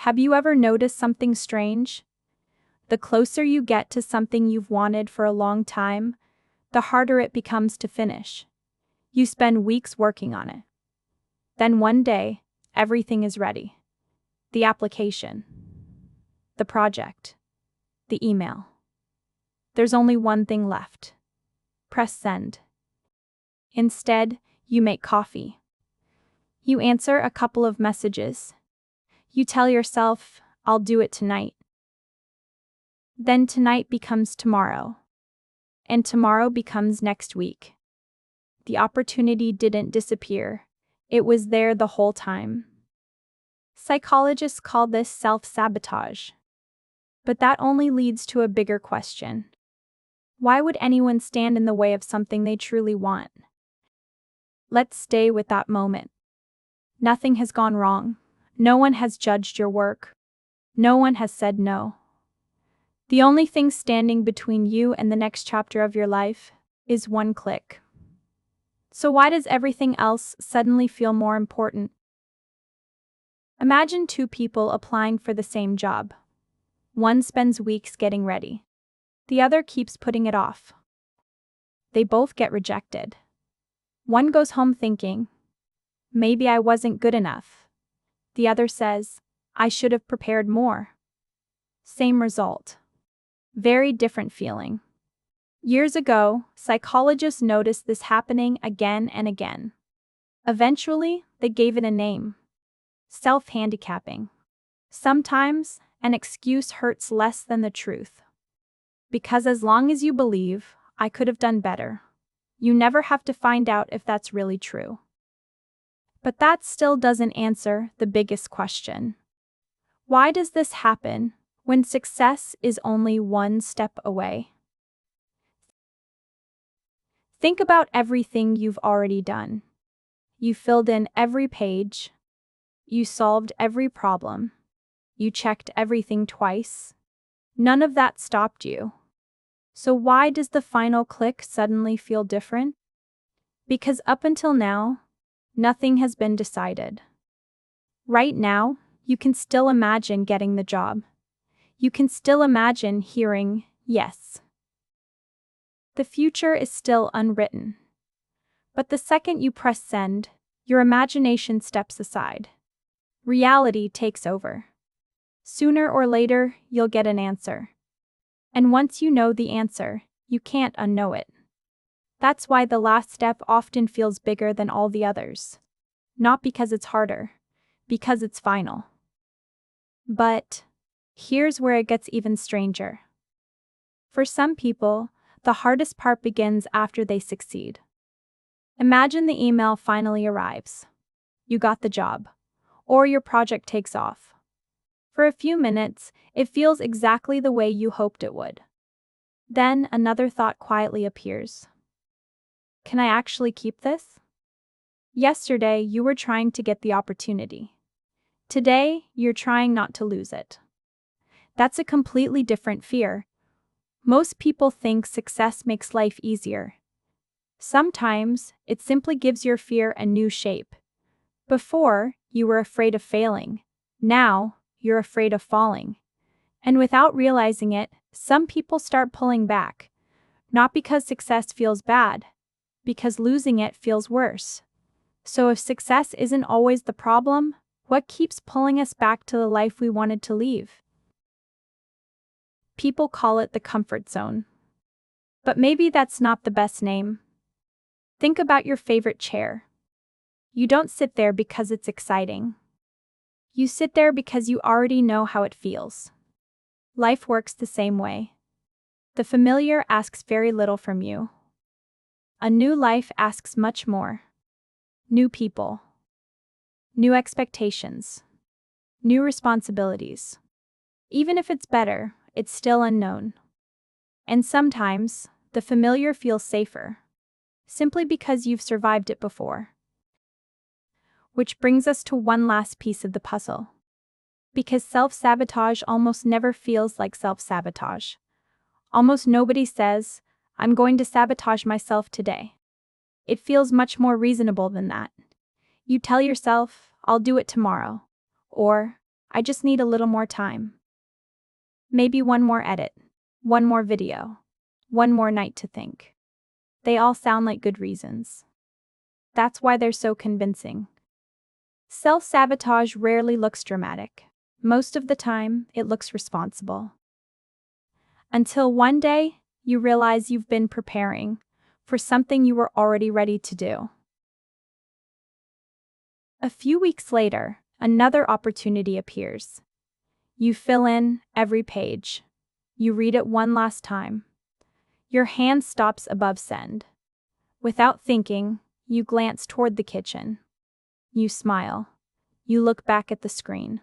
Have you ever noticed something strange? The closer you get to something you've wanted for a long time, the harder it becomes to finish. You spend weeks working on it. Then one day, everything is ready. The application, the project, the email. There's only one thing left. Press send. Instead, you make coffee. You answer a couple of messages. You tell yourself, I'll do it tonight. Then tonight becomes tomorrow. And tomorrow becomes next week. The opportunity didn't disappear. It was there the whole time. Psychologists call this self-sabotage. But that only leads to a bigger question. Why would anyone stand in the way of something they truly want? Let's stay with that moment. Nothing has gone wrong. No one has judged your work. No one has said no. The only thing standing between you and the next chapter of your life is one click. So why does everything else suddenly feel more important? Imagine two people applying for the same job. One spends weeks getting ready. The other keeps putting it off. They both get rejected. One goes home thinking, maybe I wasn't good enough. The other says, I should have prepared more. Same result. Very different feeling. Years ago, psychologists noticed this happening again and again. Eventually, they gave it a name. Self-handicapping. Sometimes, an excuse hurts less than the truth. Because as long as you believe, I could have done better, you never have to find out if that's really true. But that still doesn't answer the biggest question. Why does this happen when success is only one step away? Think about everything you've already done. You filled in every page. You solved every problem. You checked everything twice. None of that stopped you. So why does the final click suddenly feel different? Because up until now, nothing has been decided. Right now, you can still imagine getting the job. You can still imagine hearing yes. The future is still unwritten. But the second you press send, your imagination steps aside. Reality takes over. Sooner or later, you'll get an answer. And once you know the answer, you can't unknow it. That's why the last step often feels bigger than all the others. Not because it's harder, because it's final. But here's where it gets even stranger. For some people, the hardest part begins after they succeed. Imagine the email finally arrives. You got the job, or your project takes off. For a few minutes, it feels exactly the way you hoped it would. Then another thought quietly appears. Can I actually keep this? Yesterday, you were trying to get the opportunity. Today, you're trying not to lose it. That's a completely different fear. Most people think success makes life easier. Sometimes, it simply gives your fear a new shape. Before, you were afraid of failing. Now, you're afraid of falling. And without realizing it, some people start pulling back. Not because success feels bad, because losing it feels worse. So if success isn't always the problem, what keeps pulling us back to the life we wanted to leave? People call it the comfort zone. But maybe that's not the best name. Think about your favorite chair. You don't sit there because it's exciting. You sit there because you already know how it feels. Life works the same way. The familiar asks very little from you. A new life asks much more. New people. New expectations. New responsibilities. Even if it's better, it's still unknown. And sometimes, the familiar feels safer. Simply because you've survived it before. Which brings us to one last piece of the puzzle. Because self-sabotage almost never feels like self-sabotage. Almost nobody says, I'm going to sabotage myself today. It feels much more reasonable than that. You tell yourself, I'll do it tomorrow. Or, I just need a little more time. Maybe one more edit, one more video, one more night to think. They all sound like good reasons. That's why they're so convincing. Self-sabotage rarely looks dramatic. Most of the time, it looks responsible. Until one day, you realize you've been preparing for something you were already ready to do. A few weeks later, another opportunity appears. You fill in every page. You read it one last time. Your hand stops above send. Without thinking, you glance toward the kitchen. You smile. You look back at the screen.